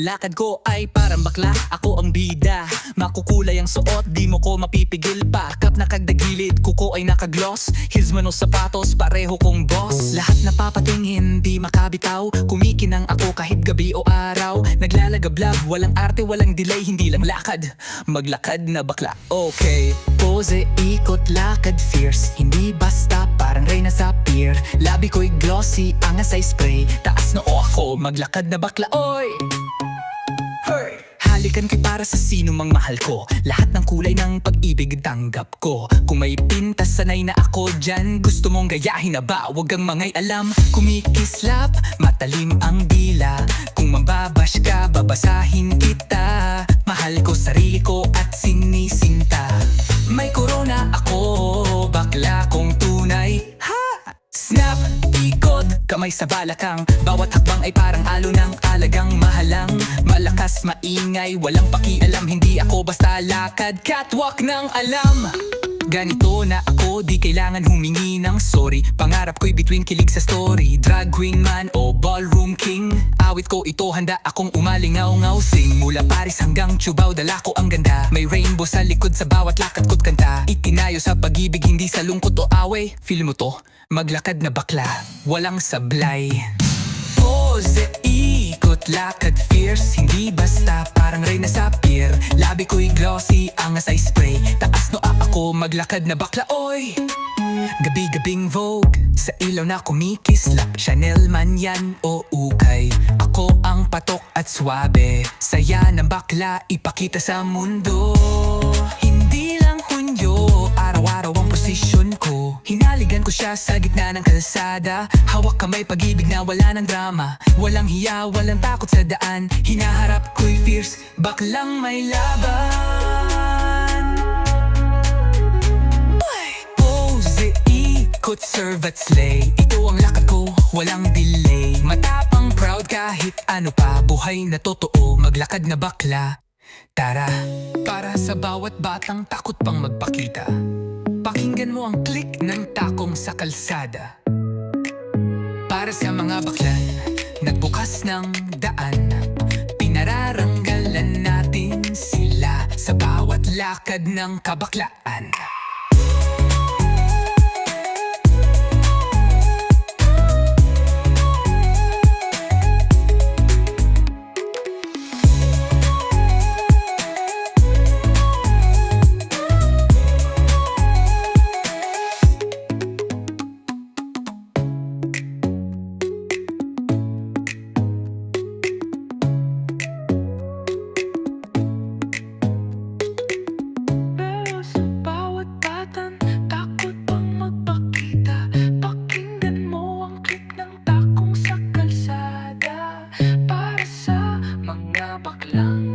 lakad ko ay parang bakla, ako ang bida. Makukulay ang suot, di mo ko mapipigil pa. Kap nakagdagilid, kuko ay nakagloss. Heels mo no sapatos, pareho kong boss. Lahat napapatingin, di makabitaw. Kumikinang ako kahit gabi o araw. Naglalagablab, walang arte, walang delay. Hindi lang lakad, maglakad na bakla. Okay, pose, ikot, lakad, fierce. Hindi basta, parang Reyna sa pier. Labi ko'y glossy, angas ay spray. Taas na o ako, maglakad na bakla. Oy! Hey! Halikan ko'y para sa sino mang mahal ko. Lahat ng kulay ng pag-ibig tanggap ko. Kung may pintas, sanay na ako dyan. Gusto mong gayahin na ba? Huwag kang mangay alam. Kumikislap, matalim ang dila. Kung mambabash ka, babasahin kita. Mahal ko sarili ko at sinisinta. May corona ako, bakla kong tunay. Ha! Snap, ikot, kamay sa balakang. Bawat hakbang ay parang alo ng alagang mahalang. Malakas, maingay, walang pakialam. Hindi ako basta lakad, catwalk ng alam. Ganito na ako, di kailangan humingi ng sorry. Pangarap ko'y between kilig sa story. Drag queen man o ballroom king. Awit ko ito, handa akong umalingaw-ngaw. Sing mula Paris hanggang Cubao, dala ko ang ganda. May rainbow sa likod sa bawat lakad ko't kanta. Itinayo sa pag-ibig, hindi sa lungkot o away. Feel mo to? Maglakad na bakla, walang sablay. Pose, ikot, lakad, fierce. Hindi basta, parang Reyna sa pier. Labi ko'y glossy, angas ay spray. Taas no ako, maglakad na bakla, oy! Gabi-gabing Vogue, sa ilaw na kumikislap. Chanel man yan o ukay. Ako ang patok at swabe. Saya ng bakla, ipakita sa mundo. Hindi lang hunyo, araw-araw ang posisyon ko. Hinaligan ko siya sa gitna ng kalsada. Hawak kamay, pag-ibig na wala ng drama. Walang hiya, walang takot sa daan. Hinaharap ko'y fierce, baklang may laban. Pose, ikot, serve at slay. Ito ang lakad ko, walang delay. Matapang, proud kahit ano pa. Buhay na totoo, maglakad na bakla. Tara, para sa bawat batang takot pang magpakita. Pakinggan mo ang click ng takong sa kalsada. Para sa mga baklan, nagbukas ng daan. Pinararanggalan natin sila sa bawat lakad ng kabaklaan. Lang